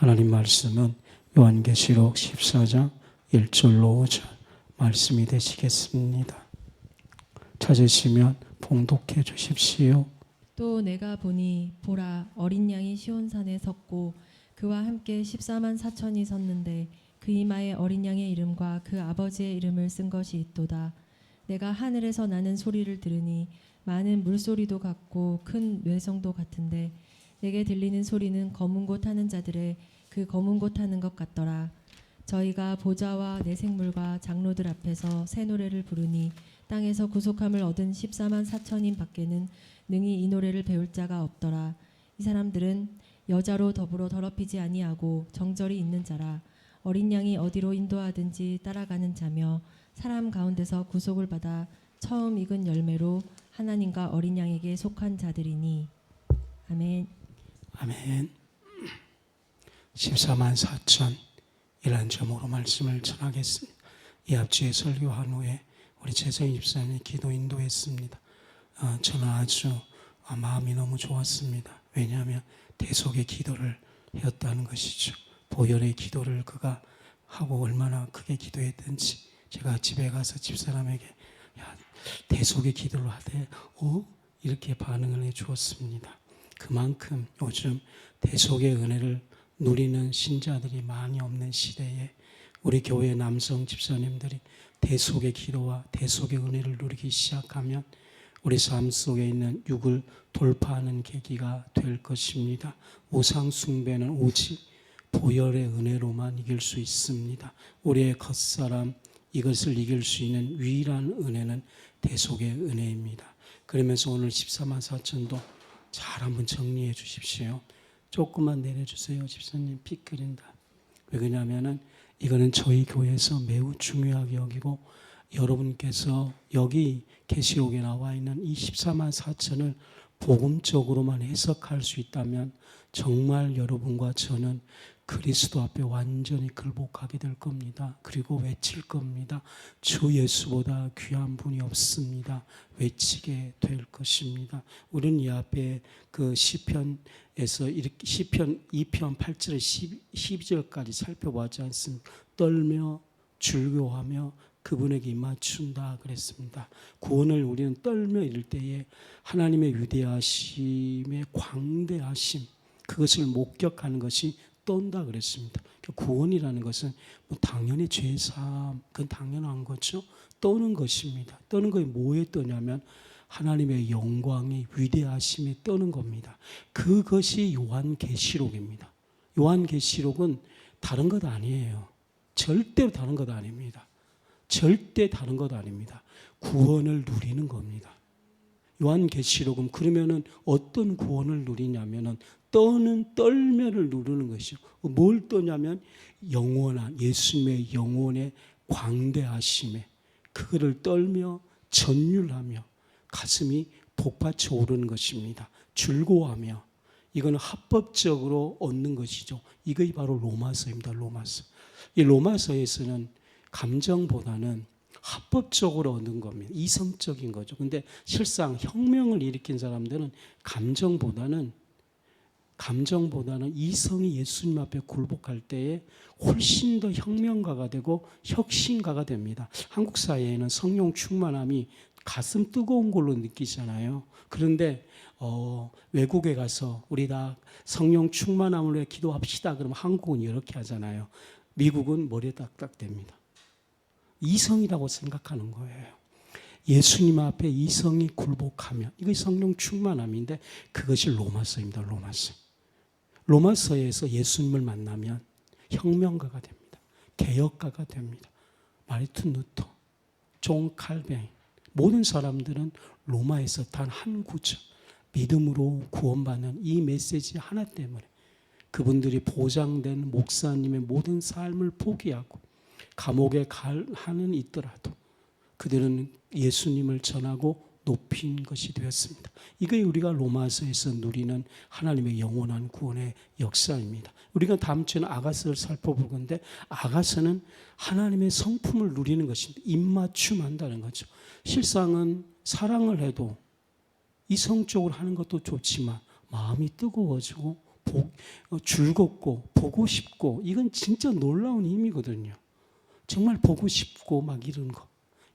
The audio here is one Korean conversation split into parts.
하나님 말씀은 요한계시록 14장 1절로 5절 말씀이 되시겠습니다. 찾으시면 봉독해 주십시오. 또 내가 보니 보라 어린 양이 시온산에 섰고 그와 함께 14만 4천이 섰는데 그 이마에 어린 양의 이름과 그 아버지의 이름을 쓴 것이 있도다. 내가 하늘에서 나는 소리를 들으니 많은 물소리도 같고 큰 외성도 같은데 내게 들리는 소리는 검은 고 타는 자들의 그 검은 고 타는 것 같더라. 저희가 보좌와 내생물과 장로들 앞에서 새 노래를 부르니 땅에서 구속함을 얻은 14만 4천인 밖에는 능히 이 노래를 배울 자가 없더라. 이 사람들은 여자로 더불어 더럽히지 아니하고 정절이 있는 자라. 어린 양이 어디로 인도하든지 따라가는 자며 사람 가운데서 구속을 받아 처음 익은 열매로 하나님과 어린 양에게 속한 자들이니. 아멘. 아멘. 14만 4천 이라는 제목으로 말씀을 전하겠습니다. 이 앞주에 설교한 후에 우리 최성희 집사님이 기도 인도했습니다. 저는 아주 마음이 너무 좋았습니다. 왜냐하면 대속의 기도를 했다는 것이죠. 보혈의 기도를 그가 하고 얼마나 크게 기도했든지 제가 집에 가서 집사람에게 야, 대속의 기도를 하되 이렇게 반응을 해주었습니다. 그만큼 요즘 대속의 은혜를 누리는 신자들이 많이 없는 시대에 우리 교회 남성 집사님들이 대속의 기도와 대속의 은혜를 누리기 시작하면 우리 삶 속에 있는 육을 돌파하는 계기가 될 것입니다. 우상 숭배는 오직 보혈의 은혜로만 이길 수 있습니다. 우리의 겉사람 이것을 이길 수 있는 유일한 은혜는 대속의 은혜입니다. 그러면서 오늘 14만 4천도 잘 한번 정리해 주십시오. 조금만 내려주세요. 집사님 피 끓인다. 왜 그러냐면은 이거는 저희 교회에서 매우 중요하게 여기고 여러분께서 여기 계시록에 나와 있는 이 14만 4천을 복음적으로만 해석할 수 있다면 정말 여러분과 저는 그리스도 앞에 완전히 굴복하게 될 겁니다. 그리고 외칠 겁니다. 주 예수보다 귀한 분이 없습니다. 외치게 될 것입니다. 우리는 이 앞에 그 시편에서 이렇게 시편 2편 8절에 12절까지 살펴보지 않습니까? 떨며 즐거워하며 그분에게 맞춘다 그랬습니다. 구원을 우리는 떨며 이럴 때에 하나님의 위대하심의 광대하심 그것을 목격하는 것이 떤다 그랬습니다. 구원이라는 것은 당연히 죄사함 그건 당연한 거죠. 떠는 것입니다. 떠는 것이 뭐에 떠냐면 하나님의 영광이 위대하심에 떠는 겁니다. 그것이 요한계시록입니다. 요한계시록은 다른 것 아니에요. 절대로 다른 것 아닙니다. 절대 다른 것 아닙니다. 구원을 누리는 겁니다. 요한계시록은 그러면은 어떤 구원을 누리냐면은 떨면을 누르는 것이죠. 뭘 떠냐면 영원한 예수님의 영혼의 광대하심에 그거를 떨며 전율하며 가슴이 복받쳐 오르는 것입니다. 즐거워하며 이거는 합법적으로 얻는 것이죠. 이것이 바로 로마서입니다. 로마서. 이 로마서에서는 감정보다는 합법적으로 얻는 겁니다. 이성적인 거죠. 근데 실상 혁명을 일으킨 사람들은 감정보다는 이성이 예수님 앞에 굴복할 때에 훨씬 더 혁명가가 되고 혁신가가 됩니다. 한국 사회에는 성령 충만함이 가슴 뜨거운 걸로 느끼잖아요. 그런데 외국에 가서 우리 다 성령 충만함을 위해 기도합시다. 그러면 한국은 이렇게 하잖아요. 미국은 머리에 딱딱 댑니다. 이성이라고 생각하는 거예요. 예수님 앞에 이성이 굴복하면 이것이 성령 충만함인데 그것이 로마서입니다. 로마서에서 예수님을 만나면 혁명가가 됩니다. 개혁가가 됩니다. 마르틴 루터, 존 칼뱅 모든 사람들은 로마에서 단 한 구절 믿음으로 구원받는 이 메시지 하나 때문에 그분들이 보장된 목사님의 모든 삶을 포기하고 감옥에 갈 한은 있더라도 그들은 예수님을 전하고 높인 것이 되었습니다. 이게 우리가 로마서에서 누리는 하나님의 영원한 구원의 역사입니다. 우리가 다음 주에는 아가서를 살펴볼 건데 아가서는 하나님의 성품을 누리는 것입니다. 입맞춤한다는 거죠. 실상은 사랑을 해도 이성적으로 하는 것도 좋지만 마음이 뜨거워지고 즐겁고 보고 싶고, 이건 진짜 놀라운 힘이거든요. 정말 보고 싶고 막 이런 거.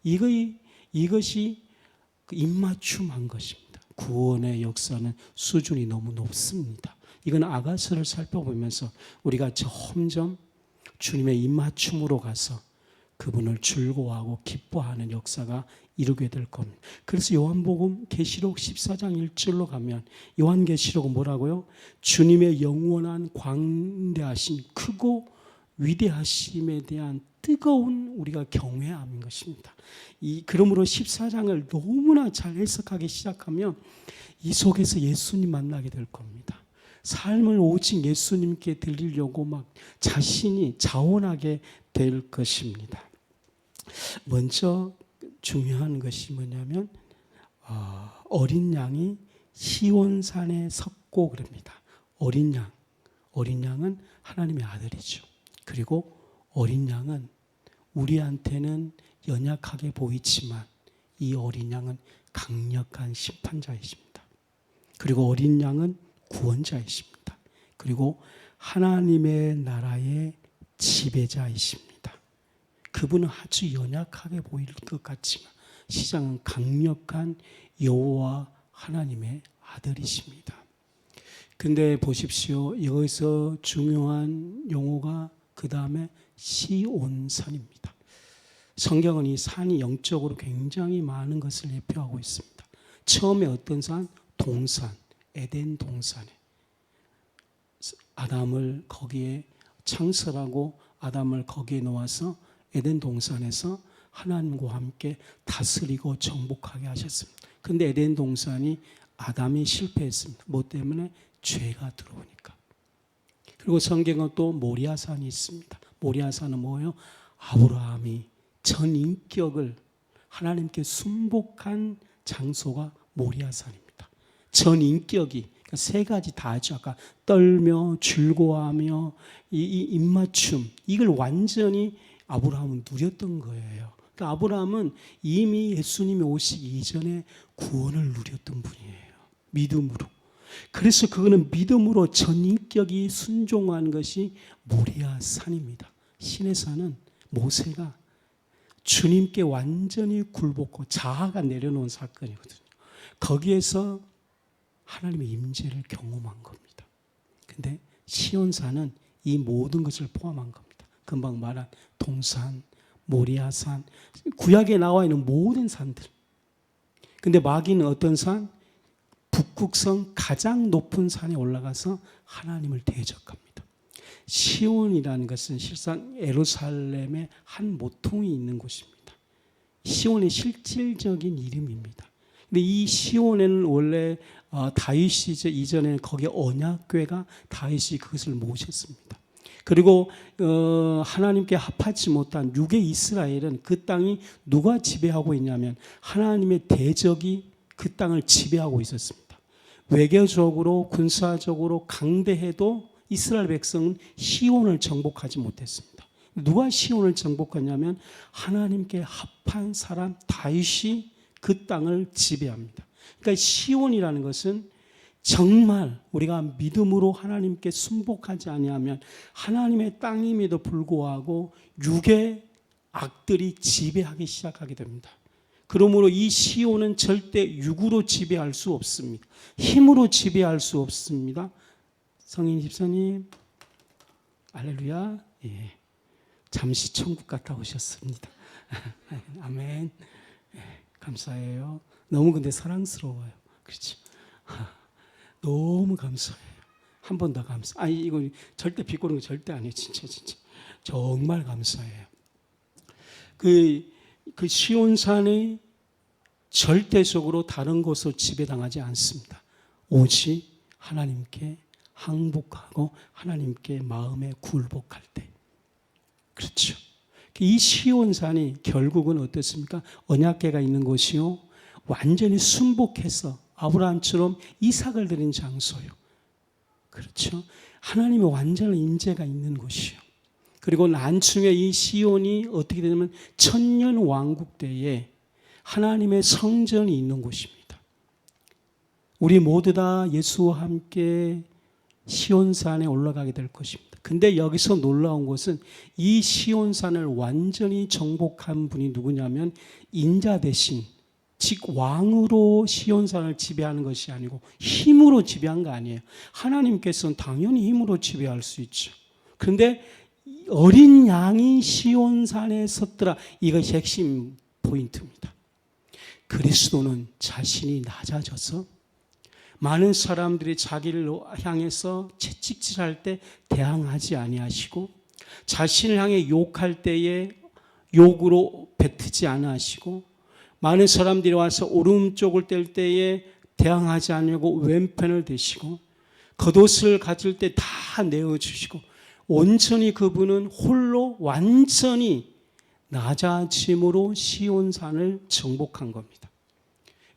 이것이 그 입맞춤한 것입니다. 구원의 역사는 수준이 너무 높습니다. 이건 아가서를 살펴보면서 우리가 점점 주님의 입맞춤으로 가서 그분을 즐거워하고 기뻐하는 역사가 이루게 될 겁니다. 그래서 요한복음 계시록 14장 1절로 가면 요한계시록은 뭐라고요? 주님의 영원한 광대하신 크고 위대하심에 대한 뜨거운 우리가 경외함인 것입니다. 그러므로 14장을 너무나 잘 해석하기 시작하면 이 속에서 예수님 만나게 될 겁니다. 삶을 오직 예수님께 드리려고 막 자신이 자원하게 될 것입니다. 먼저 중요한 것이 뭐냐면 어린 양이 시온산에 섰고 그럽니다. 어린 양은 하나님의 아들이죠. 그리고 어린 양은 우리한테는 연약하게 보이지만 이 어린 양은 강력한 심판자이십니다. 그리고 어린 양은 구원자이십니다. 그리고 하나님의 나라의 지배자이십니다. 그분은 아주 연약하게 보일 것 같지만 시장은 강력한 여호와 하나님의 아들이십니다. 근데 보십시오. 여기서 중요한 용어가 그 다음에 시온산입니다. 성경은 이 산이 영적으로 굉장히 많은 것을 예표하고 있습니다. 처음에 어떤 산? 동산, 에덴 동산에 아담을 거기에 창설하고 아담을 거기에 놓아서 에덴 동산에서 하나님과 함께 다스리고 정복하게 하셨습니다. 그런데 에덴 동산이 아담이 실패했습니다. 뭐 때문에? 죄가 들어오니까. 그리고 성경은 또 모리아산이 있습니다. 모리아산은 뭐예요? 아브라함이 전 인격을 하나님께 순복한 장소가 모리아산입니다. 전 인격이 그러니까 세 가지 다 하죠. 아까 떨며 즐거워하며 이 입맞춤, 이걸 완전히 아브라함은 누렸던 거예요. 그러니까 아브라함은 이미 예수님이 오시기 이전에 구원을 누렸던 분이에요. 믿음으로. 그래서 그거는 믿음으로 전인격이 순종한 것이 모리아 산입니다. 신의 산은 모세가 주님께 완전히 굴복하고 자아가 내려놓은 사건이거든요. 거기에서 하나님의 임재를 경험한 겁니다. 근데 시온산은 이 모든 것을 포함한 겁니다. 금방 말한 동산, 모리아산, 구약에 나와 있는 모든 산들. 근데 마귀는 어떤 산? 북극성 가장 높은 산에 올라가서 하나님을 대적합니다. 시온이라는 것은 실상 예루살렘의 한 모퉁이 있는 곳입니다. 시온의 실질적인 이름입니다. 근데 이 시온에는 원래 다윗이 이전에 거기 언약궤가 다윗이 그것을 모셨습니다. 그리고 하나님께 합하지 못한 유대 이스라엘은 그 땅이 누가 지배하고 있냐면 하나님의 대적이 그 땅을 지배하고 있었습니다. 외교적으로 군사적으로 강대해도 이스라엘 백성은 시온을 정복하지 못했습니다. 누가 시온을 정복했냐면 하나님께 합한 사람 다윗이 그 땅을 지배합니다. 그러니까 시온이라는 것은 정말 우리가 믿음으로 하나님께 순복하지 아니하면 하나님의 땅임에도 불구하고 육의 악들이 지배하기 시작하게 됩니다. 그러므로 이 시온은 절대 육으로 지배할 수 없습니다. 힘으로 지배할 수 없습니다. 성인 집사님, 할렐루야. 예. 잠시 천국 갔다 오셨습니다. 아멘. 예, 감사해요. 너무 근데 사랑스러워요. 그렇죠? 너무 감사해요. 한 번 더 감사. 아니 이거 절대 비꼬는 거 절대 아니에요. 진짜 정말 감사해요. 그 시온산이 절대적으로 다른 곳으로 지배당하지 않습니다. 오직 하나님께 항복하고 하나님께 마음에 굴복할 때. 그렇죠. 이 시온산이 결국은 어떻습니까? 언약궤가 있는 곳이요. 완전히 순복해서 아브라함처럼 이삭을 드린 장소요. 그렇죠. 하나님의 완전한 임재가 있는 곳이요. 그리고 난충의 이 시온이 어떻게 되냐면 천년 왕국 때에 하나님의 성전이 있는 곳입니다. 우리 모두 다 예수와 함께 시온산에 올라가게 될 것입니다. 근데 여기서 놀라운 것은 이 시온산을 완전히 정복한 분이 누구냐면 인자 대신, 즉 왕으로 시온산을 지배하는 것이 아니고 힘으로 지배한 거 아니에요. 하나님께서는 당연히 힘으로 지배할 수 있죠. 그런데 어린 양이 시온산에 섰더라. 이것이 핵심 포인트입니다. 그리스도는 자신이 낮아져서 많은 사람들이 자기를 향해서 채찍질할 때 대항하지 아니하시고, 자신을 향해 욕할 때에 욕으로 뱉지 않으시고, 많은 사람들이 와서 오른쪽을 뗄 때에 대항하지 않으려고 왼편을 대시고, 겉옷을 가질 때 다 내어주시고, 온전히 그분은 홀로 완전히 낮아짐으로 시온산을 정복한 겁니다.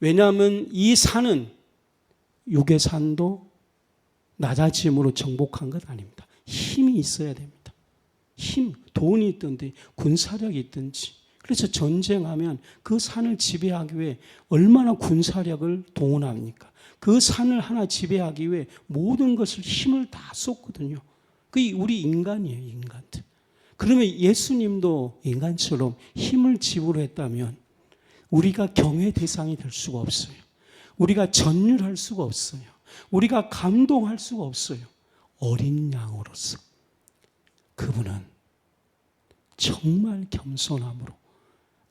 왜냐하면 이 산은 육의 산도 낮아짐으로 정복한 것 아닙니다. 힘이 있어야 됩니다. 힘, 돈이 있든지 군사력이 있든지. 그래서 전쟁하면 그 산을 지배하기 위해 얼마나 군사력을 동원합니까? 그 산을 하나 지배하기 위해 모든 것을 힘을 다 쏟거든요. 그게 우리 인간이에요, 인간들. 그러면 예수님도 인간처럼 힘을 지불했다면 우리가 경외 대상이 될 수가 없어요. 우리가 전율할 수가 없어요. 우리가 감동할 수가 없어요. 어린 양으로서 그분은 정말 겸손함으로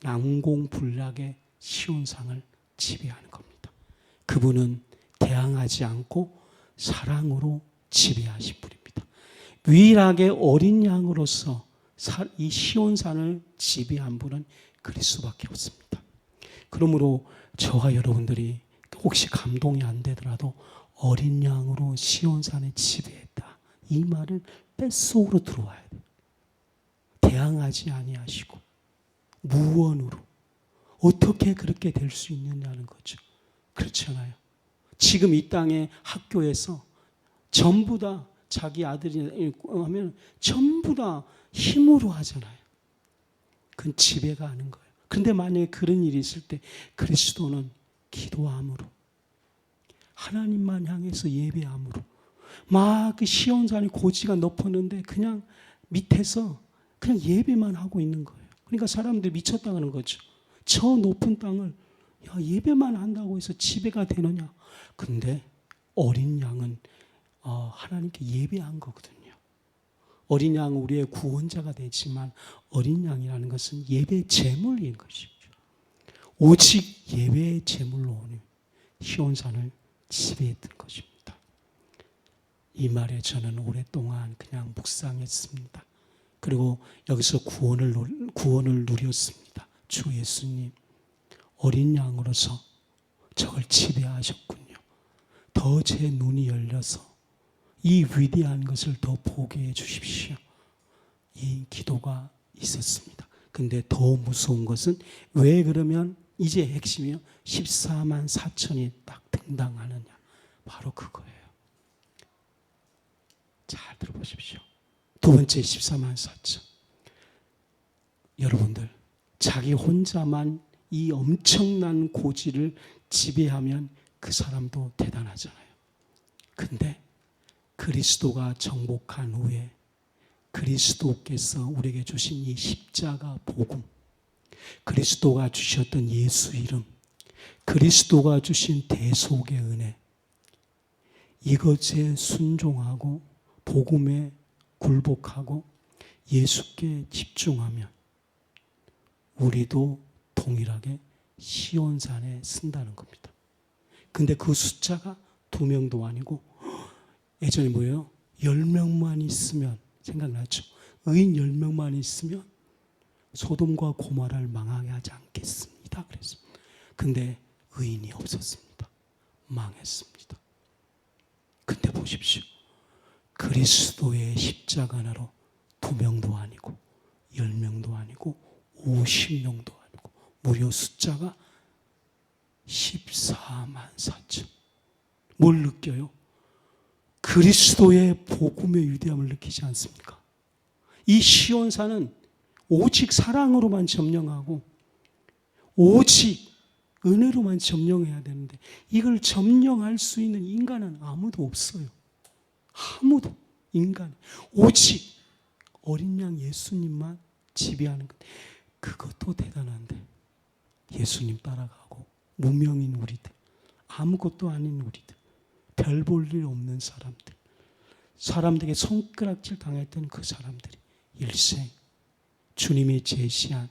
난공불락의 시온산을 지배하는 겁니다. 그분은 대항하지 않고 사랑으로 지배하신 분입니다. 유일하게 어린 양으로서 이 시온산을 지배한 분은 그리스도밖에 없습니다. 그러므로 저와 여러분들이 혹시 감동이 안 되더라도 어린 양으로 시온산에 지배했다, 이 말을 뱃속으로 들어와야 돼요. 대항하지 아니하시고 무언으로 어떻게 그렇게 될 수 있느냐는 거죠. 그렇잖아요. 지금 이 땅의 학교에서 전부 다 자기 아들이 하면 전부 다 힘으로 하잖아요. 그건 지배가 아닌 거예요. 그런데 만약에 그런 일이 있을 때 그리스도는 기도함으로, 하나님만 향해서 예배함으로, 막 그 시온산이 고지가 높았는데 그냥 밑에서 그냥 예배만 하고 있는 거예요. 그러니까 사람들이 미쳤다는 거죠. 저 높은 땅을 예배만 한다고 해서 지배가 되느냐. 근데 어린 양은 하나님께 예배한 거거든요. 어린 양은 우리의 구원자가 되지만 어린 양이라는 것은 예배 제물인 것이죠. 오직 예배의 제물로 오는 시온산을 지배했던 것입니다. 이 말에 저는 오랫동안 그냥 묵상했습니다. 그리고 여기서 구원을 누렸습니다. 주 예수님 어린 양으로서 저걸 지배하셨군요. 더 제 눈이 열려서 이 위대한 것을 더 보게 해 주십시오. 이 기도가 있었습니다. 근데 더 무서운 것은 왜 그러면 이제 핵심이요, 14만 4천이 딱 등당하느냐, 바로 그거예요. 잘 들어보십시오. 두 번째 14만 4천. 여러분들 자기 혼자만 이 엄청난 고지를 지배하면 그 사람도 대단하잖아요. 근데 그리스도가 정복한 후에 그리스도께서 우리에게 주신 이 십자가 복음, 그리스도가 주셨던 예수 이름, 그리스도가 주신 대속의 은혜, 이것에 순종하고 복음에 굴복하고 예수께 집중하면 우리도 동일하게 시온산에 쓴다는 겁니다. 근데 그 숫자가 2명도 아니고 예전에 뭐예요? 10명만 있으면, 생각나죠? 의인 10명만 있으면 소돔과 고모라를 망하게 하지 않겠습니다. 그래서 근데 의인이 없었습니다. 망했습니다. 근데 보십시오. 그리스도의 십자가 하나로 2명도 아니고 10명도 아니고 50명도 아니고 무려 숫자가 14만 4천. 뭘 느껴요? 그리스도의 복음의 위대함을 느끼지 않습니까? 이 시온산은 오직 사랑으로만 점령하고 오직 은혜로만 점령해야 되는데 이걸 점령할 수 있는 인간은 아무도 없어요. 아무도 인간 오직 어린 양 예수님만 지배하는 것. 그것도 대단한데 예수님 따라가고 무명인 우리들, 아무것도 아닌 우리들, 별 볼 일 없는 사람들, 사람들에게 손가락질 당했던 그 사람들이 일생 주님이 제시한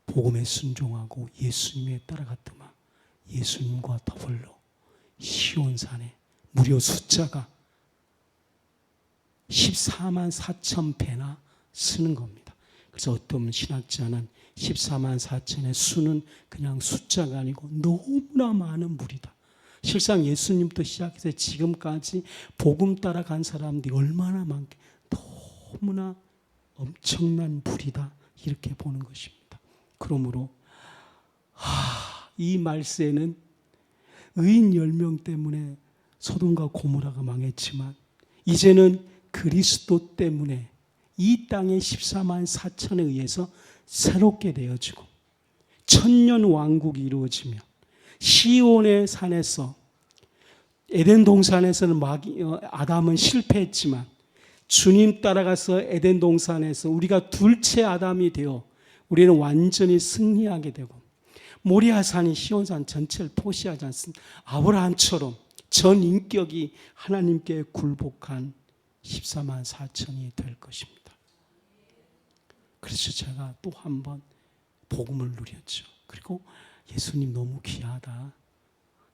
복음에 순종하고 예수님에 따라갔더만 예수님과 더불어 시온산에 무려 숫자가 14만 4천 배나 쓰는 겁니다. 그래서 어떤 신학자는 14만 4천의 수는 그냥 숫자가 아니고 너무나 많은 무리다. 실상 예수님부터 시작해서 지금까지 복음 따라간 사람들이 얼마나 많게 너무나 엄청난 무리다 이렇게 보는 것입니다. 그러므로 이 말세는 의인 10명 때문에 소돔과 고모라가 망했지만 이제는 그리스도 때문에 이 땅의 14만 4천에 의해서 새롭게 되어지고 천년 왕국이 이루어지며 시온의 산에서 에덴 동산에서는 아담은 실패했지만 주님 따라가서 에덴 동산에서 우리가 둘째 아담이 되어 우리는 완전히 승리하게 되고 모리아산이 시온산 전체를 포시하지 않습니다. 아브라함처럼 전 인격이 하나님께 굴복한 14만 4천이 될 것입니다. 그래서 제가 또 한 번 복음을 누렸죠. 그리고 예수님 너무 귀하다.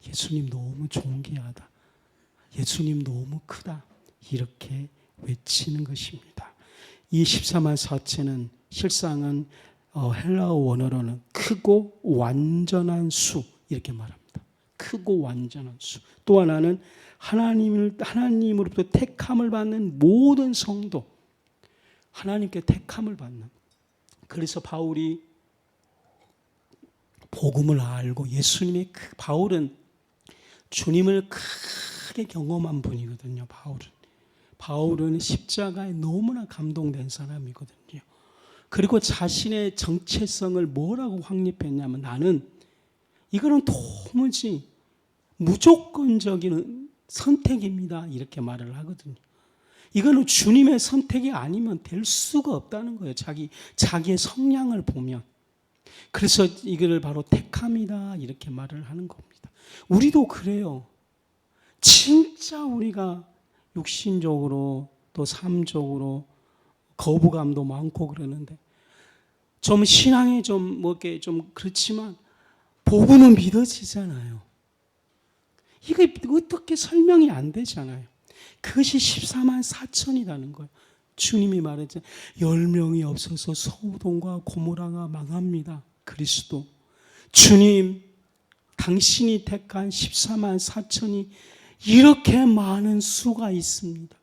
예수님 너무 존귀하다. 예수님 너무 크다. 이렇게 외치는 것입니다. 이 14만 4천은 실상은 헬라어 원어로는 크고 완전한 수 이렇게 말합니다. 크고 완전한 수. 또 하나는 하나님으로부터 택함을 받는 모든 성도, 하나님께 택함을 받는. 그래서 바울이 복음을 알고 바울은 주님을 크게 경험한 분이거든요. 바울은 십자가에 너무나 감동된 사람이거든요. 그리고 자신의 정체성을 뭐라고 확립했냐면 나는 이거는 도무지 무조건적인 선택입니다. 이렇게 말을 하거든요. 이거는 주님의 선택이 아니면 될 수가 없다는 거예요. 자기의 성향을 보면. 그래서 이거를 바로 택함이다 이렇게 말을 하는 겁니다. 우리도 그래요. 진짜 우리가 육신적으로 또 삶적으로 거부감도 많고 그러는데 좀 신앙이 좀 그렇지만 복음은 믿어지잖아요. 이게 어떻게 설명이 안 되잖아요. 그것이 14만 4천이라는 거예요. 주님이 말했죠. 10명이 없어서 소돔과 고모라가 망합니다. 그리스도. 주님, 당신이 택한 14만 4천이 이렇게 많은 수가 있습니다.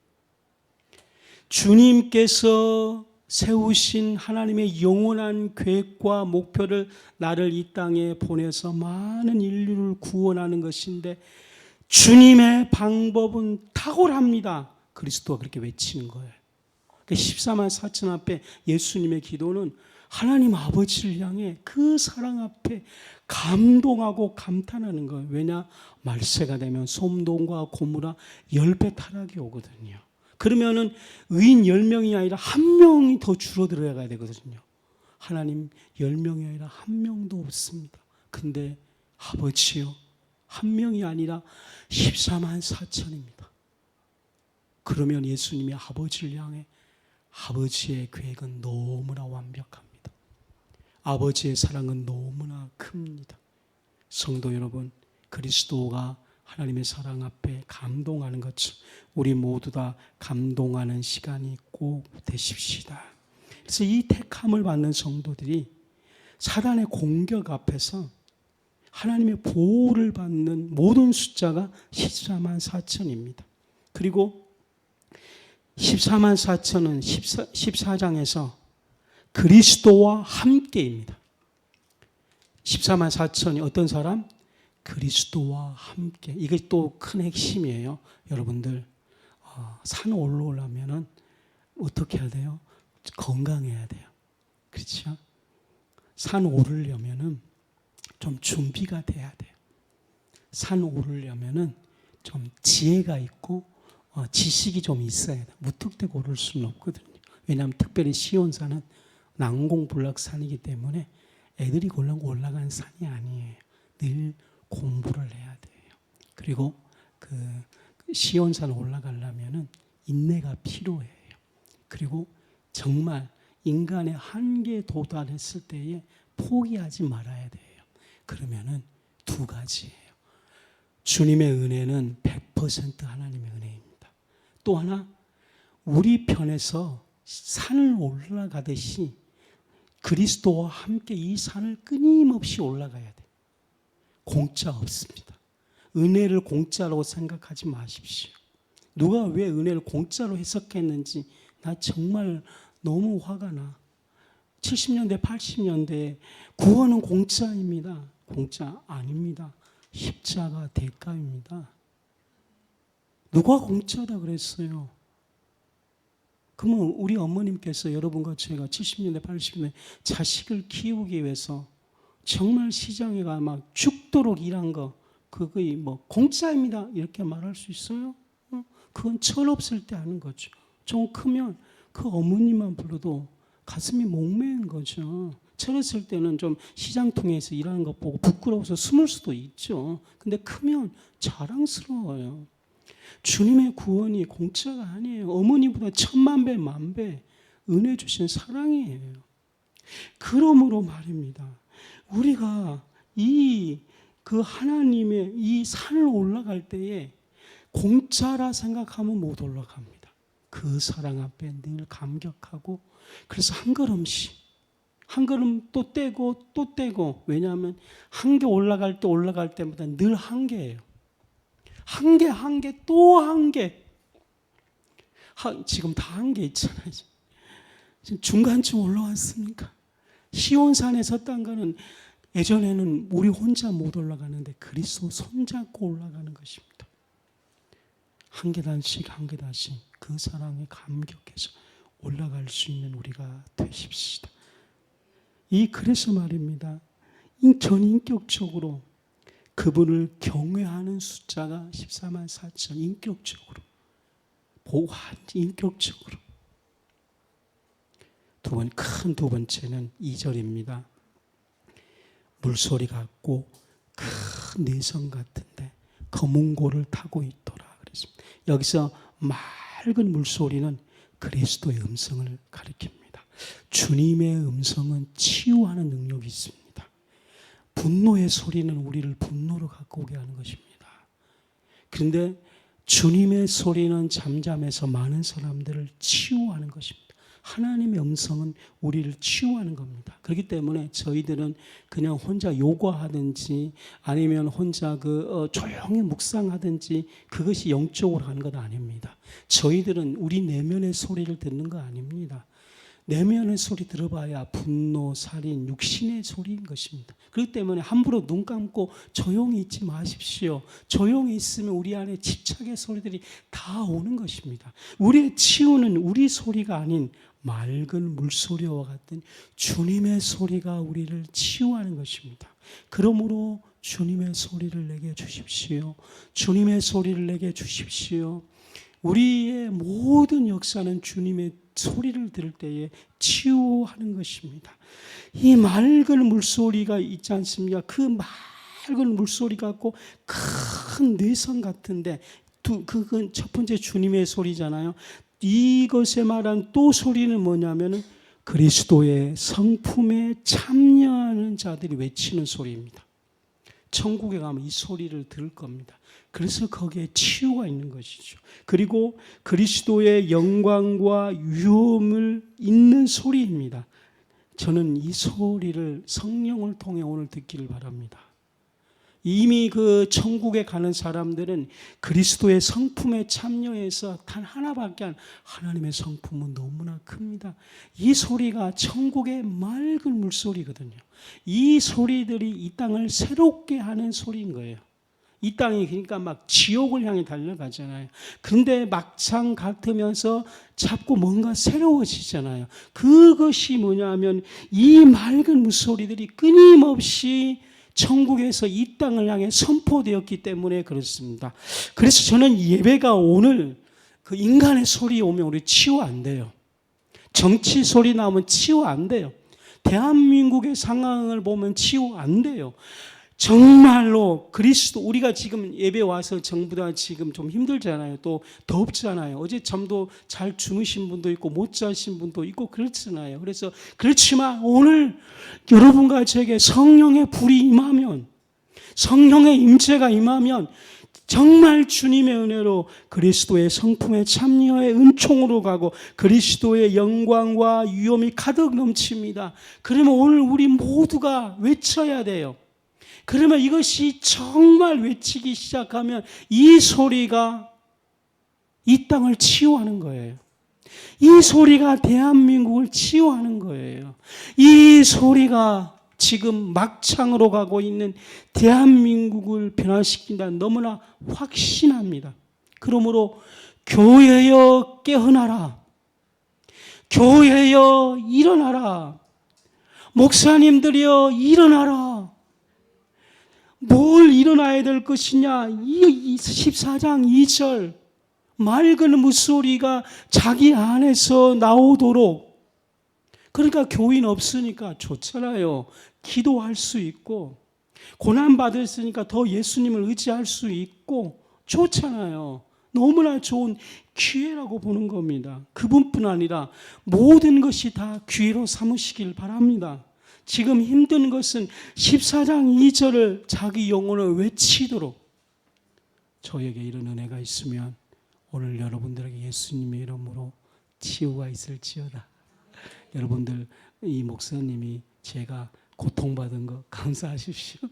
주님께서 세우신 하나님의 영원한 계획과 목표를 나를 이 땅에 보내서 많은 인류를 구원하는 것인데 주님의 방법은 탁월합니다. 그리스도가 그렇게 외치는 거예요. 14만 4천 앞에 예수님의 기도는 하나님 아버지를 향해 그 사랑 앞에 감동하고 감탄하는 거예요. 왜냐? 말세가 되면 솜돔과 고모라 10배 타락이 오거든요. 그러면은 의인 10명이 아니라 1명이 더 줄어들어야 되거든요. 하나님 10명이 아니라 1명도 없습니다. 근데 아버지요 1명이 아니라 14만 4천입니다. 그러면 예수님이 아버지를 향해 아버지의 계획은 너무나 완벽합니다. 아버지의 사랑은 너무나 큽니다. 성도 여러분, 그리스도가 하나님의 사랑 앞에 감동하는 것처럼 우리 모두 다 감동하는 시간이 꼭 되십시다. 그래서 이 택함을 받는 성도들이 사단의 공격 앞에서 하나님의 보호를 받는 모든 숫자가 14만 4천입니다. 그리고 14만 4천은 14장에서 그리스도와 함께입니다. 14만 4천이 어떤 사람? 그리스도와 함께. 이게 또 큰 핵심이에요. 여러분들 산 올라오려면 어떻게 해야 돼요? 건강해야 돼요. 그렇죠? 산 오르려면 좀 준비가 돼야 돼요. 산 오르려면 좀 지혜가 있고 지식이 좀 있어야 돼. 무턱대고 오를 수는 없거든요. 왜냐하면 특별히 시온산은 난공불락산이기 때문에 애들이 골라고 올라가는 산이 아니에요. 늘 공부를 해야 돼요. 그리고 그 시온산 올라가려면은 인내가 필요해요. 그리고 정말 인간의 한계에 도달했을 때에 포기하지 말아야 돼요. 그러면은 두 가지예요. 주님의 은혜는 100% 하나님의 은혜입니다. 또 하나, 우리 편에서 산을 올라가듯이 그리스도와 함께 이 산을 끊임없이 올라가야 돼요. 공짜 없습니다. 은혜를 공짜라고 생각하지 마십시오. 누가 왜 은혜를 공짜로 해석했는지 나 정말 너무 화가 나. 70년대, 80년대 구원은 공짜입니다. 공짜 아닙니다. 십자가 대가입니다. 누가 공짜다 그랬어요? 그러면 우리 어머님께서 여러분과 제가 70년대, 80년대 자식을 키우기 위해서 정말 시장에 가 막 죽도록 일한 거, 그거이 뭐 공짜입니다 이렇게 말할 수 있어요? 그건 철없을 때 하는 거죠. 좀 크면 그 어머니만 불러도 가슴이 목매인 거죠. 철없을 때는 좀 시장통에서 일하는 거 보고 부끄러워서 숨을 수도 있죠. 근데 크면 자랑스러워요. 주님의 구원이 공짜가 아니에요. 어머니보다 1000만 배, 10,000배 은혜 주신 사랑이에요. 그러므로 말입니다. 우리가 그 하나님의 이 산을 올라갈 때에 공짜라 생각하면 못 올라갑니다. 그 사랑 앞에 늘 감격하고, 그래서 한 걸음씩, 한 걸음 또 떼고 또 떼고, 왜냐하면 한 개 올라갈 때마다 늘 한 개예요. 한 개 또 한 개. 지금 다 한 개 있잖아요. 지금 중간쯤 올라왔으니까. 시온산에 섰던 거는 예전에는 우리 혼자 못 올라가는데 그리스도 손잡고 올라가는 것입니다. 한 계단씩 한 계단씩 그 사랑에 감격해서 올라갈 수 있는 우리가 되십시다. 그래서 말입니다. 전인격적으로 그분을 경외하는 숫자가 14만 4천, 인격적으로 인격적으로. 큰 두 번째는 2절입니다. 물소리 같고 큰 내성 같은데 검은고를 타고 있더라 그랬습니다. 여기서 맑은 물소리는 그리스도의 음성을 가리킵니다. 주님의 음성은 치유하는 능력이 있습니다. 분노의 소리는 우리를 분노로 갖고 오게 하는 것입니다. 그런데 주님의 소리는 잠잠해서 많은 사람들을 치유하는 것입니다. 하나님의 음성은 우리를 치유하는 겁니다. 그렇기 때문에 저희들은 그냥 혼자 요구하든지 아니면 혼자 조용히 묵상하든지 그것이 영적으로 하는 것 아닙니다. 저희들은 우리 내면의 소리를 듣는 거 아닙니다. 내면의 소리 들어봐야 분노, 살인, 육신의 소리인 것입니다. 그렇기 때문에 함부로 눈 감고 조용히 있지 마십시오. 조용히 있으면 우리 안에 집착의 소리들이 다 오는 것입니다. 우리의 치유는 우리 소리가 아닌 맑은 물소리와 같은 주님의 소리가 우리를 치유하는 것입니다. 그러므로 주님의 소리를 내게 주십시오. 주님의 소리를 내게 주십시오. 우리의 모든 역사는 주님의 소리를 들을 때에 치유하는 것입니다. 이 맑은 물소리가 있지 않습니까? 그 맑은 물소리 같고 큰 내성 같은데 그건 첫 번째 주님의 소리잖아요. 이것에 말한 또 소리는 뭐냐면은 그리스도의 성품에 참여하는 자들이 외치는 소리입니다. 천국에 가면 이 소리를 들을 겁니다. 그래서 거기에 치유가 있는 것이죠. 그리고 그리스도의 영광과 위엄을 잇는 소리입니다. 저는 이 소리를 성령을 통해 오늘 듣기를 바랍니다. 이미 그 천국에 가는 사람들은 그리스도의 성품에 참여해서 단 하나밖에 안, 하나님의 성품은 너무나 큽니다. 이 소리가 천국의 맑은 물소리거든요. 이 소리들이 이 땅을 새롭게 하는 소리인 거예요. 이 땅이 그러니까 막 지옥을 향해 달려가잖아요. 그런데 막상 같으면서 자꾸 뭔가 새로워지잖아요. 그것이 뭐냐면 이 맑은 물소리들이 끊임없이 천국에서 이 땅을 향해 선포되었기 때문에 그렇습니다. 그래서 저는 예배가 오늘 그 인간의 소리 오면 우리 치유 안 돼요. 정치 소리 나오면 치유 안 돼요. 대한민국의 상황을 보면 치유 안 돼요. 정말로 그리스도, 우리가 지금 예배 와서 전부 다 지금 좀 힘들잖아요. 또 덥잖아요. 어제 잠도 잘 주무신 분도 있고 못 자신 분도 있고 그렇잖아요. 그래서 그렇지만 오늘 여러분과 저에게 성령의 불이 임하면, 성령의 임재가 임하면 정말 주님의 은혜로 그리스도의 성품에 참여의 은총으로 가고 그리스도의 영광과 위엄이 가득 넘칩니다. 그러면 오늘 우리 모두가 외쳐야 돼요. 그러면 이것이 정말 외치기 시작하면 이 소리가 이 땅을 치유하는 거예요. 이 소리가 대한민국을 치유하는 거예요. 이 소리가 지금 막창으로 가고 있는 대한민국을 변화시킨다는 너무나 확신합니다. 그러므로 교회여 깨어나라. 교회여 일어나라. 목사님들이여 일어나라. 뭘 일어나야 될 것이냐? 이 14장 2절 맑은 물소리가 자기 안에서 나오도록. 그러니까 교인 없으니까 좋잖아요. 기도할 수 있고 고난 받았으니까 더 예수님을 의지할 수 있고 좋잖아요. 너무나 좋은 기회라고 보는 겁니다. 그분뿐 아니라 모든 것이 다 기회로 삼으시길 바랍니다. 지금 힘든 것은 14장 2절을 자기 영혼을 외치도록, 저에게 이런 은혜가 있으면 오늘 여러분들에게 예수님의 이름으로 치유가 있을지어다. 여러분들, 이 목사님이 제가 고통받은 거 감사하십시오.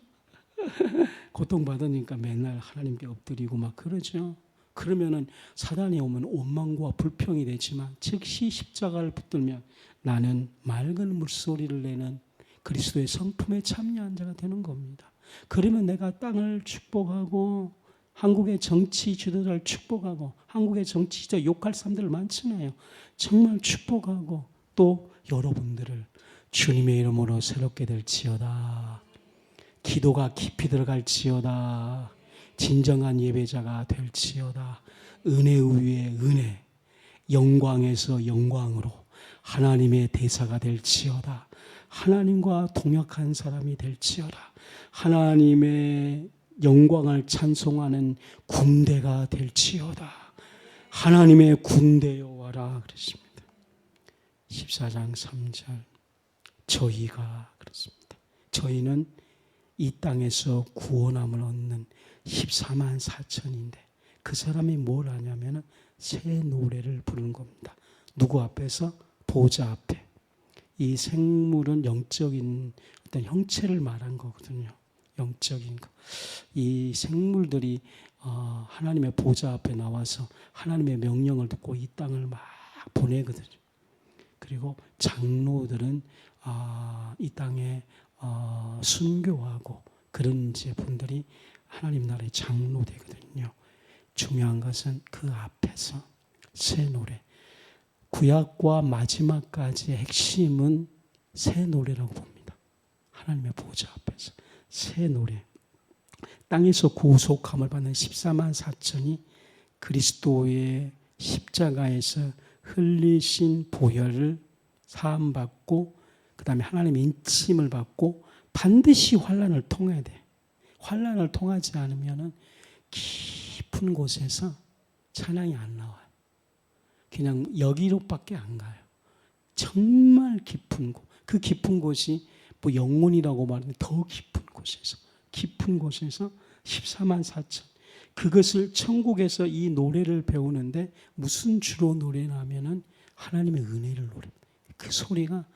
고통받으니까 맨날 하나님께 엎드리고 막 그러죠. 그러면은 사단이 오면 원망과 불평이 되지만 즉시 십자가를 붙들면 나는 맑은 물소리를 내는 그리스도의 성품에 참여한 자가 되는 겁니다. 그러면 내가 땅을 축복하고 한국의 정치 지도자를 축복하고, 한국의 정치 지도자 욕할 사람들 많잖아요. 정말 축복하고 또 여러분들을 주님의 이름으로 새롭게 될지어다. 기도가 깊이 들어갈지어다. 진정한 예배자가 될지어다. 은혜 위에 은혜, 영광에서 영광으로 하나님의 대사가 될지어다. 하나님과 동역한 사람이 될지어다. 하나님의 영광을 찬송하는 군대가 될지어다. 하나님의 군대여 와라 그랬습니다. 14장 3절 저희가 그렇습니다. 저희는 이 땅에서 구원함을 얻는 14만 4천인데 그 사람이 뭘 하냐면 새 노래를 부르는 겁니다. 누구 앞에서? 보좌 앞에. 이 생물은 영적인 어떤 형체를 말한 거거든요. 영적인 거. 이 생물들이 하나님의 보좌 앞에 나와서 하나님의 명령을 듣고 이 땅을 막 보내거든요. 그리고 장로들은 이 땅에 순교하고 그런 이제 분들이 하나님 나라의 장로 되거든요. 중요한 것은 그 앞에서 새 노래. 구약과 마지막까지의 핵심은 새 노래라고 봅니다. 하나님의 보좌 앞에서 새 노래. 땅에서 구속함을 받는 14만 4천이 그리스도의 십자가에서 흘리신 보혈을 사함받고 그 다음에 하나님의 인침을 받고 반드시 환난을 통해야 돼. 환난을 통하지 않으면 깊은 곳에서 찬양이 안 나와요. 그냥 여기로밖에 안 가요. 정말 깊은 곳. 그 깊은 곳이 뭐 영혼이라고 말하는 더 깊은 곳에서 14만 4천. 그것을 천국에서 이 노래를 배우는데 무슨 주로 노래냐면은 하나님의 은혜를 노래. 그 소리가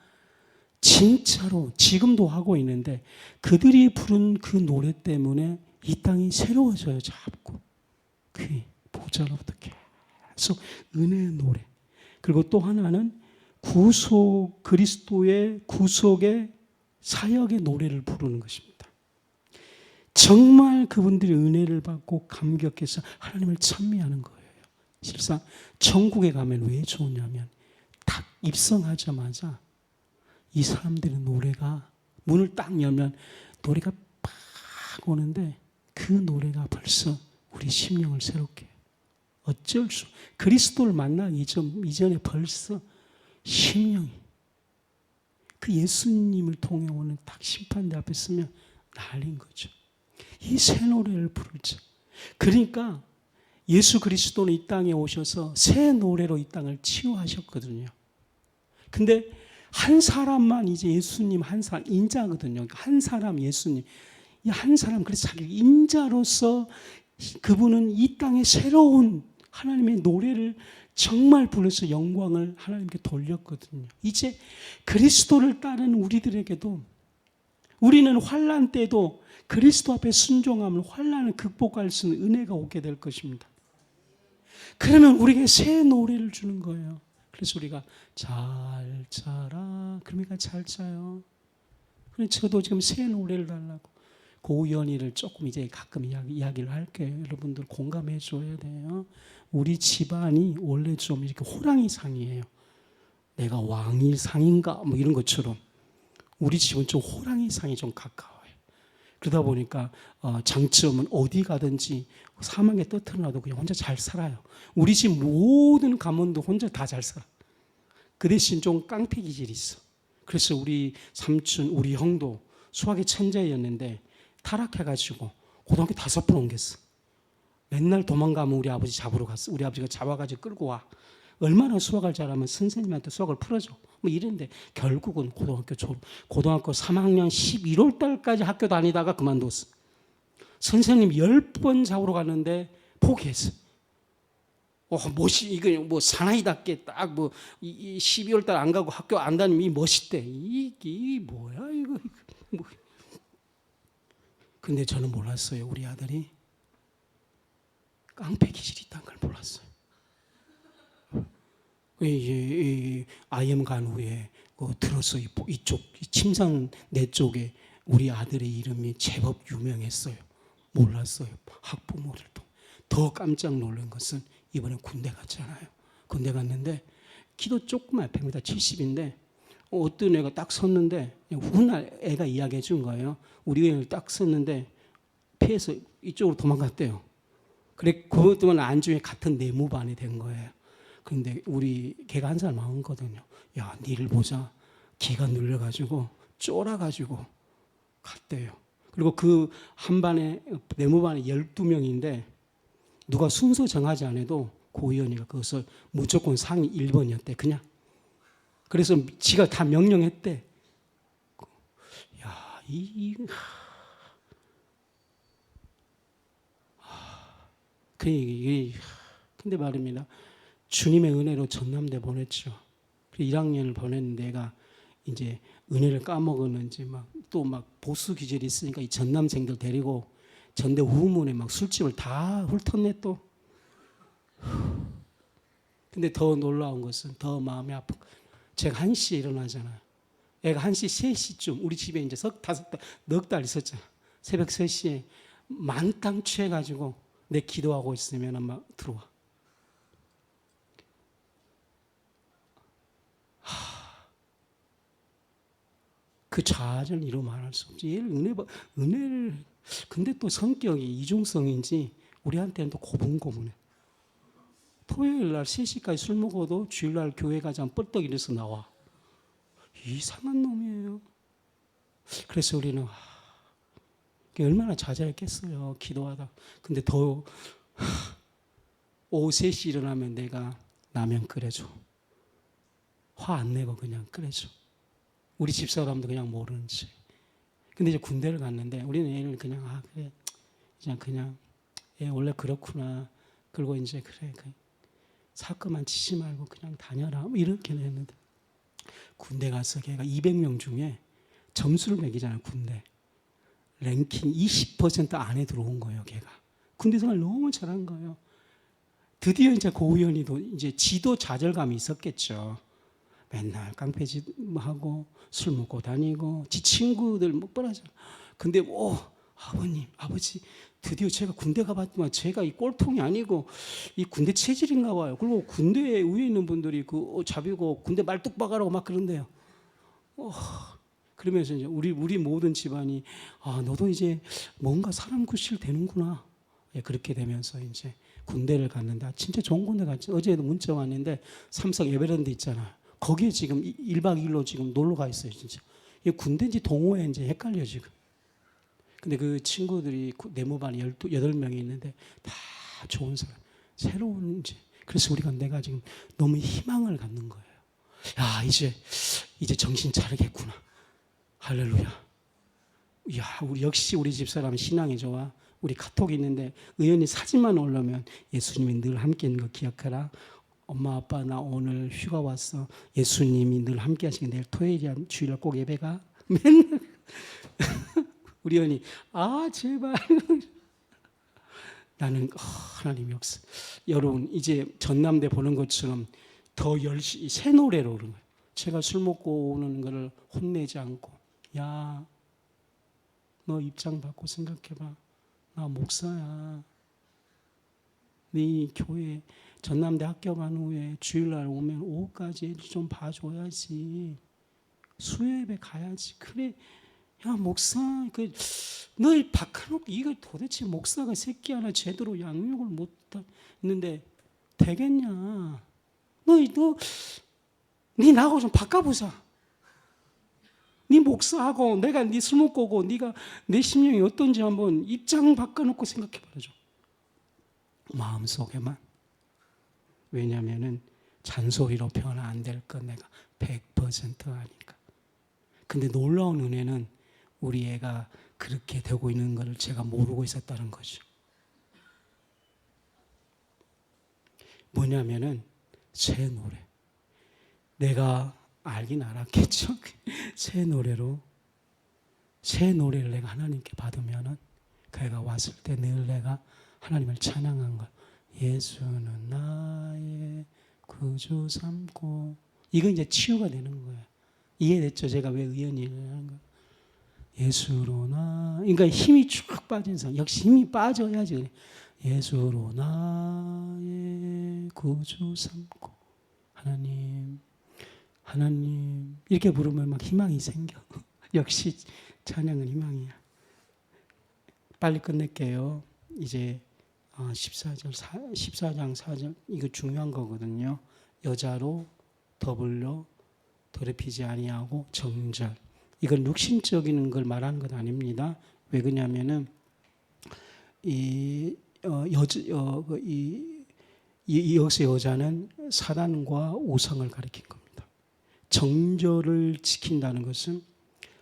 진짜로 지금도 하고 있는데 그들이 부른 그 노래 때문에 이 땅이 새로워져요. 자꾸 그 보좌로부터 계속 은혜의 노래. 그리고 또 하나는 구속, 그리스도의 구속의 사역의 노래를 부르는 것입니다. 정말 그분들이 은혜를 받고 감격해서 하나님을 찬미하는 거예요. 실상 천국에 가면 왜 좋냐면 딱 입성하자마자 이 사람들의 노래가 문을 딱 열면 노래가 팍 오는데 그 노래가 벌써 우리 심령을 새롭게 해요. 어쩔 수 그리스도를 만나기 이전에 벌써 심령이 그 예수님을 통해 오는 딱 심판대 앞에 서면 난린 거죠. 이 새 노래를 부르자. 그러니까 예수 그리스도는 이 땅에 오셔서 새 노래로 이 땅을 치유하셨거든요. 근데 한 사람만 이제 예수님 한 사람 인자거든요. 한 사람 예수님 이 한 사람 그래서 자기 인자로서 그분은 이 땅에 새로운 하나님의 노래를 정말 불러서 영광을 하나님께 돌렸거든요. 이제 그리스도를 따르는 우리들에게도 우리는 환난 때도 그리스도 앞에 순종하면 환난을 극복할 수 있는 은혜가 오게 될 것입니다. 그러면 우리에게 새 노래를 주는 거예요. 그래서 우리가 잘 자라 그러니까 잘 자요. 그래서 저도 지금 새 노래를 달라고 고연이를 조금 이제 가끔 이야기를 할게요. 여러분들 공감해 줘야 돼요. 우리 집안이 원래 좀 이렇게 호랑이 상이에요. 내가 왕이 상인가 뭐 이런 것처럼 우리 집은 좀 호랑이 상이 좀 가까워요. 그러다 보니까 장점은 어디 가든지 사망에 떠들어놔도 그냥 혼자 잘 살아요. 우리 집 모든 가문도 혼자 다 잘 살아. 그 대신 좀 깡패 기질이 있어. 그래서 우리 삼촌, 우리 형도 수학의 천재였는데 타락해가지고 고등학교 5번 옮겼어. 맨날 도망가면 우리 아버지 잡으러 갔어. 우리 아버지가 잡아가지고 끌고 와. 얼마나 수학을 잘하면 선생님한테 수학을 풀어줘. 뭐 이랬는데 결국은 고등학교 3학년 11월 달까지 학교 다니다가 그만뒀어. 선생님 10번 잡으러 갔는데 포기했어. 이거 뭐 사나이답게 딱 뭐 12월 달 안 가고 학교 안 다니면 이 멋있대. 이게 뭐야 이거. 뭐. 근데 저는 몰랐어요. 우리 아들이 깡패 기질이 있다는 걸 몰랐어요. IM 간 후에 들어서 이쪽 침상 내 쪽에 우리 아들의 이름이 제법 유명했어요. 몰랐어요. 학부모를 더 깜짝 놀란 것은 이번에 군대 갔잖아요. 군대 갔는데 키도 조그만 100m 70인데 어떤 애가 딱 섰는데 훗날 애가 이야기해 준 거예요. 우리 애를 딱 섰는데 피해서 이쪽으로 도망갔대요. 그래 그것 때문에 안중에 같은 내무반이 된 거예요. 근데 우리 걔가 한 살 많거든요. 야, 니를 보자. 기가 눌려가지고 쫄아가지고 갔대요. 그리고 그 한 반에 내무반에 12명인데 누가 순서 정하지 않아도 고의원이가 그것을 무조건 상위 1번이었대. 그냥. 그래서 지가 다 명령했대. 야, 근데 말입니다. 주님의 은혜로 전남대 보냈죠. 1학년을 보냈는데 내가 이제 은혜를 까먹었는지 또 보수 기질이 있으니까 이 전남생들 데리고 전대 후문에 술집을 다 훑었네 또. 근데 더 놀라운 것은 더 마음이 아픈 제가 1시에 일어나잖아요. 애가 1시 3시쯤 우리 집에 이제 넉 달 있었잖아. 새벽 3시에 만땅 취해가지고 내 기도하고 있으면 막 들어와. 그 좌절을 이루 말할 수 없지. 얘를 은혜를 근데 또 성격이 이중성인지 우리한테는 또 고분고분해. 토요일 날 3시까지 술 먹어도 주일날 교회 가자면 뻘떡 일어서 나와. 이상한 놈이에요. 그래서 우리는 얼마나 좌절했겠어요. 기도하다. 근데 더 오후 3시 일어나면 내가 라면 끓여줘. 화 안 내고 그냥 끓여줘. 우리 집사람도 그냥 모르는지. 근데 이제 군대를 갔는데 우리는 애를 그냥 그래 그냥 얘 원래 그렇구나. 그리고 이제 그래 사건만 치지 말고 그냥 다녀라. 이렇게 했는데 군대 가서 걔가 200명 중에 점수를 매기잖아요. 군대 랭킹 20% 안에 들어온 거예요. 걔가 군대 생활 너무 잘한 거예요. 드디어 이제 고우연이도 이제 지도 좌절감이 있었겠죠. 맨날 깡패짓하고 술 먹고 다니고 지 친구들 못 벌하잖아. 근데 아버님, 아버지 드디어 제가 군대 가봤지만 제가 이 꼴통이 아니고 이 군대 체질인가 봐요. 그리고 군대 위에 있는 분들이 잡이고 군대 말뚝박아라고 막 그런대요. 그러면서 이제 우리 모든 집안이 너도 이제 뭔가 사람 구실 되는구나. 그렇게 되면서 이제 군대를 갔는데 진짜 좋은 군대 갔지. 어제도 문자 왔는데 삼성 에베랜드 있잖아. 거기에 지금 1박 2일로 지금 놀러 가 있어요. 진짜. 이게 군대인지 동호회인지 헷갈려 지금. 근데 그 친구들이 내무반이 8명이 있는데 다 좋은 사람. 새로운 이제. 그래서 내가 지금 너무 희망을 갖는 거예요. 야, 이제 정신 차리겠구나. 할렐루야. 야, 역시 우리 집사람 신앙이 좋아. 우리 카톡이 있는데 의원이 사진만 올라오면 예수님이 늘 함께 있는 거 기억하라. 엄마 아빠 나 오늘 휴가 왔어. 예수님이 늘 함께 하시는 내일 토요일이야. 주일날 꼭 예배가. 맨날 우리 의원이 제발. 나는 하나님 역사. 여러분 이제 전남대 보는 것처럼 더 열심히 새 노래로 그런 거예요. 제가 술 먹고 오는 거를 혼내지 않고 야, 너 입장 바꿔 생각해봐. 나 목사야. 네 교회 전남대 합격한 후에 주일날 오면 오후까지 좀 봐줘야지. 수요예배 가야지. 그래. 야 목사 널 바꿔놓고 이걸 도대체 목사가 새끼 하나 제대로 양육을 못 했는데 되겠냐. 네 나하고 좀 바꿔보자. 네 목사하고 내가 네 술 먹고 오고 네가 내 심령이 어떤지 한번 입장 바꿔놓고 생각해봐줘. 마음속에만. 왜냐하면은 잔소리로 변화 안 될 건 내가 100% 아니까. 근데 놀라운 은혜는 우리 애가 그렇게 되고 있는 것을 제가 모르고 있었다는 거죠. 뭐냐면은 새 노래. 내가 알긴 알았겠죠. 새 노래를 내가 하나님께 받으면은 그 애가 왔을 때 늘 내가 하나님을 찬양한 거야. 예수는 나의 구주 삼고. 이거 이제 치유가 되는 거예요. 이해됐죠? 제가 왜 의연이를 하는 거예요. 예수로 그러니까 힘이 쭉 빠진 사람. 역시 힘이 빠져야지. 그래. 예수로 나의 구주 삼고. 하나님 이렇게 부르면 막 희망이 생겨. 역시 찬양은 희망이야. 빨리 끝낼게요. 이제 14장 4절 이거 중요한 거거든요. 여자로 더불어 더럽히지 아니하고 정절. 이건 육신적인 걸 말하는 것 아닙니다. 왜 그러냐면은 여기서 여자는 사단과 우상을 가리킨 겁니다. 정절을 지킨다는 것은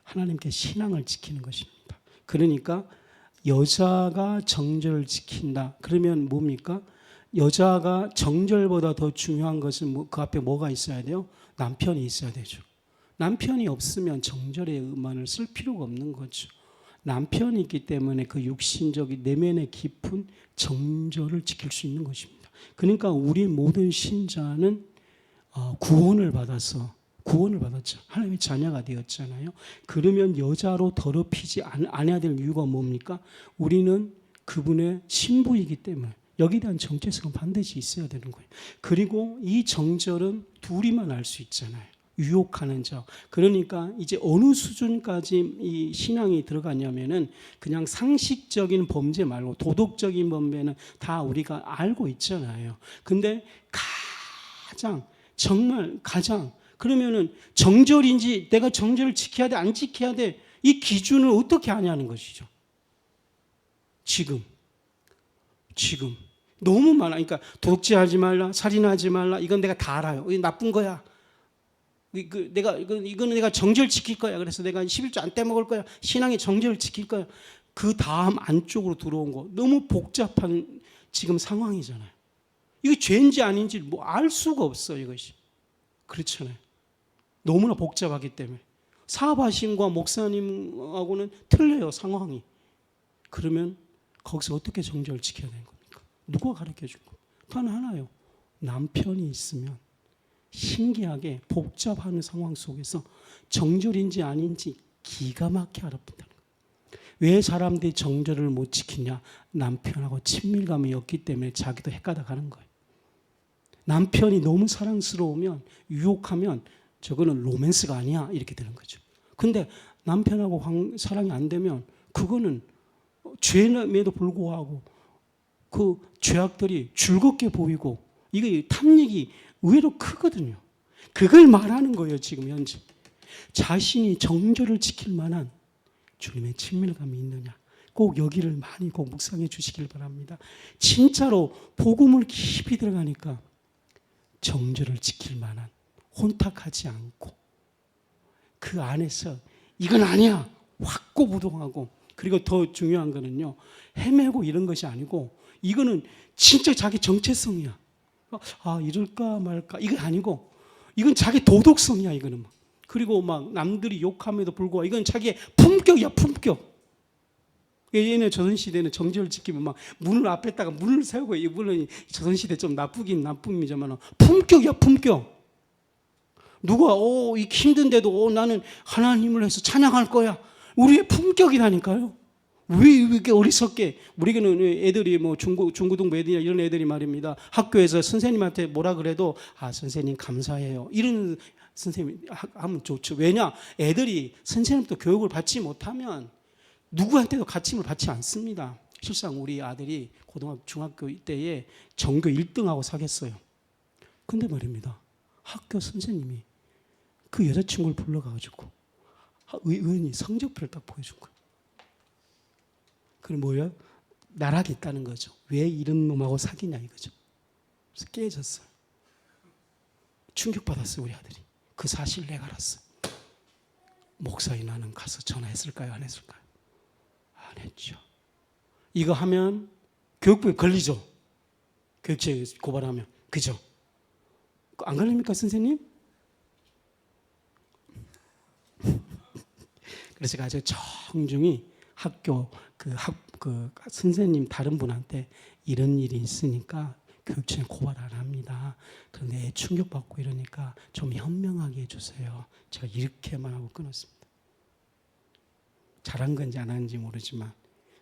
하나님께 신앙을 지키는 것입니다. 그러니까 여자가 정절을 지킨다. 그러면 뭡니까? 여자가 정절보다 더 중요한 것은 그 앞에 뭐가 있어야 돼요? 남편이 있어야 되죠. 남편이 없으면 정절의 음안을 쓸 필요가 없는 거죠. 남편이 있기 때문에 그 육신적인 내면의 깊은 정절을 지킬 수 있는 것입니다. 그러니까 우리 모든 신자는 구원을 받았죠. 하나님의 자녀가 되었잖아요. 그러면 여자로 더럽히지 않아야 될 이유가 뭡니까? 우리는 그분의 신부이기 때문에 여기에 대한 정체성은 반드시 있어야 되는 거예요. 그리고 이 정절은 둘이만 알 수 있잖아요. 유혹하는 자. 그러니까 이제 어느 수준까지 이 신앙이 들어가냐면은 그냥 상식적인 범죄 말고 도덕적인 범죄는 다 우리가 알고 있잖아요. 근데 가장 그러면은 정절인지 내가 정절을 지켜야 돼, 안 지켜야 돼, 이 기준을 어떻게 하냐는 것이죠. 지금 너무 많아. 그러니까 도둑질하지 말라, 살인하지 말라, 이건 내가 다 알아요. 이거 나쁜 거야. 이거는 내가 정절 지킬 거야. 그래서 내가 11조 안 떼먹을 거야. 신앙의 정절을 지킬 거야. 그 다음 안쪽으로 들어온 거 너무 복잡한 지금 상황이잖아요. 이게 죄인지 아닌지 뭐 알 수가 없어 이것이. 그렇잖아요. 너무나 복잡하기 때문에 사업하신과 목사님하고는 틀려요 상황이. 그러면 거기서 어떻게 정절을 지켜야 되는 겁니까? 누가 가르쳐 준 겁니까? 단 하나요. 남편이 있으면 신기하게 복잡한 상황 속에서 정절인지 아닌지 기가 막히게 알아본다는 거예요. 왜 사람들이 정절을 못 지키냐? 남편하고 친밀감이 없기 때문에 자기도 헷갈려 가는 거예요. 남편이 너무 사랑스러우면 유혹하면 저거는 로맨스가 아니야 이렇게 되는 거죠. 근데 남편하고 사랑이 안 되면 그거는 죄임에도 불구하고 그 죄악들이 즐겁게 보이고 이게 탐닉이 의외로 크거든요. 그걸 말하는 거예요. 지금 현재 자신이 정죄를 지킬 만한 주님의 친밀감이 있느냐, 꼭 여기를 많이 꼭 묵상해 주시길 바랍니다. 진짜로 복음을 깊이 들어가니까 정죄를 지킬 만한, 혼탁하지 않고 그 안에서 이건 아니야 확고부동하고, 그리고 더 중요한 거는요, 헤매고 이런 것이 아니고 이거는 진짜 자기 정체성이야. 이럴까 말까 이거 아니고 이건 자기 도덕성이야. 이거는 그리고 막 남들이 욕함에도 불구하고 이건 자기의 품격이야. 품격. 예전에 조선시대는 정죄를 지키면 막 문을 앞에다가 문을 세우고, 물론 조선시대 좀 나쁘긴 나쁨이지만 품격이야. 품격. 누가 이 힘든데도 나는 하나님을 해서 찬양할 거야. 우리의 품격이라니까요. 왜 이렇게 어리석게, 우리는 애들이 뭐 중고등부 애들이나 이런 애들이 말입니다. 학교에서 선생님한테 뭐라 그래도 선생님 감사해요. 이런 선생님 하면 좋죠. 왜냐? 애들이 선생님부터 교육을 받지 못하면 누구한테도 가침을 받지 않습니다. 실상 우리 아들이 고등학교, 중학교 때에 전교 1등하고 사귀었어요. 근데 말입니다. 학교 선생님이 그 여자친구를 불러가지고 의원이 성적표를 딱 보여준 거예요. 그럼 뭐예요? 나락이 있다는 거죠. 왜 이런 놈하고 사귀냐 이거죠. 그래서 깨졌어요. 충격받았어요. 우리 아들이. 그 사실 내가 알았어요. 목사인 나는 가서 전화했을까요? 안 했을까요? 안 했죠. 이거 하면 교육부에 걸리죠. 교육청에 고발하면. 그죠? 안 걸립니까 선생님? 그래서 제가 아주 정중히 학교 그 선생님 다른 분한테 이런 일이 있으니까 교육청에 고발 안 합니다. 그런데 충격받고 이러니까 좀 현명하게 해주세요. 제가 이렇게만 하고 끊었습니다. 잘한 건지 안 한지 모르지만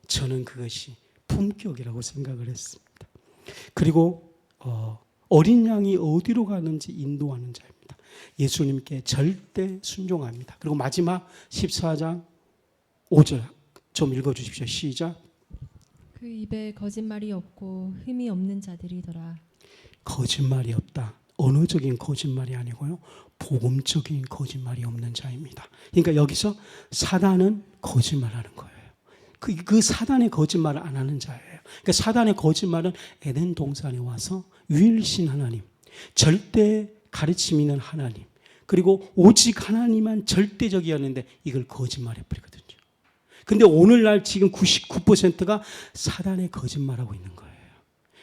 저는 그것이 품격이라고 생각을 했습니다. 그리고 어린 양이 어디로 가는지 인도하는 자입니다. 예수님께 절대 순종합니다. 그리고 마지막 14장 5절 좀 읽어주십시오. 시작. 그 입에 거짓말이 없고 흠이 없는 자들이더라. 거짓말이 없다. 언어적인 거짓말이 아니고요, 복음적인 거짓말이 없는 자입니다. 그러니까 여기서 사단은 거짓말하는 거예요. 그 사단의 거짓말을 안 하는 자예요. 그러니까 사단의 거짓말은 에덴 동산에 와서 유일신 하나님, 절대 가르침 있는 하나님, 그리고 오직 하나님만 절대적이었는데 이걸 거짓말해 버리거든요. 근데 오늘날 지금 99%가 사단의 거짓말하고 있는 거예요.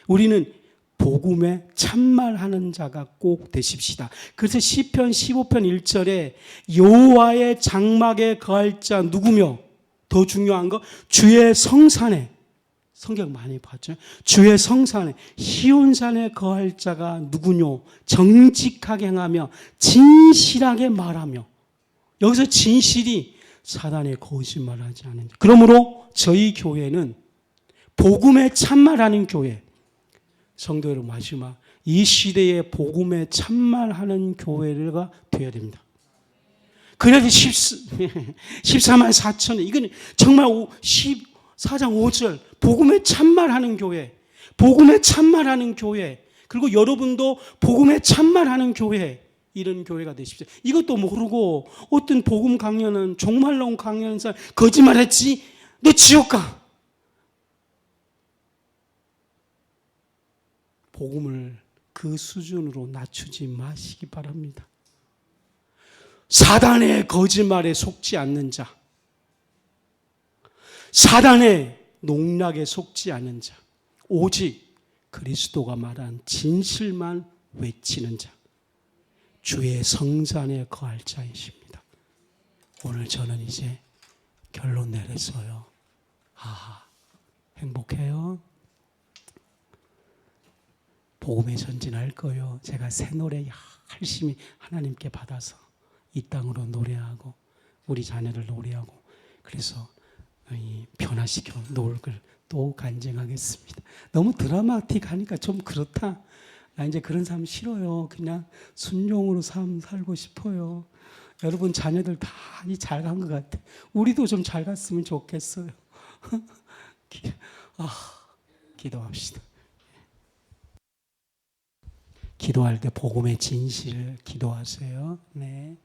우리는 복음에 참말하는 자가 꼭 되십시다. 그래서 시편 15편 1절에 여호와의 장막에 거할 자 누구며, 더 중요한 거 주의 성산에, 성경 많이 봤죠. 주의 성산에 시온산에 거할 자가 누구뇨? 정직하게 행하며 진실하게 말하며. 여기서 진실이 사단의 거짓말하지 않은 자. 그러므로 저희 교회는 복음에 참말하는 교회. 성도 여러분, 마지막 이 시대에 복음에 참말하는 교회가 되어야 됩니다. 그래도 14만 4천, 이건 정말 14장 5절 복음에 참말하는 교회, 복음에 참말하는 교회, 그리고 여러분도 복음에 참말하는 교회, 이런 교회가 되십시오. 이것도 모르고 어떤 복음 강연은 종말론 강연에서 거짓말했지, 너 지옥 가. 복음을 그 수준으로 낮추지 마시기 바랍니다. 사단의 거짓말에 속지 않는 자, 사단의 농락에 속지 않는 자, 오직 그리스도가 말한 진실만 외치는 자, 주의 성산에 거할 자이십니다. 오늘 저는 이제 결론 내렸어요. 행복해요. 복음에 전진할 거요. 제가 새 노래 열심히 하나님께 받아서 이 땅으로 노래하고 우리 자녀를 노래하고, 그래서 변화시켜 놓을 걸 또 간증하겠습니다. 너무 드라마틱하니까 좀 그렇다. 나 이제 그런 삶 싫어요. 그냥 순종으로 삶 살고 싶어요. 여러분 자녀들 다 잘 간 것 같아. 우리도 좀 잘 갔으면 좋겠어요. 기도합시다. 기도할 때 복음의 진실 기도하세요. 네.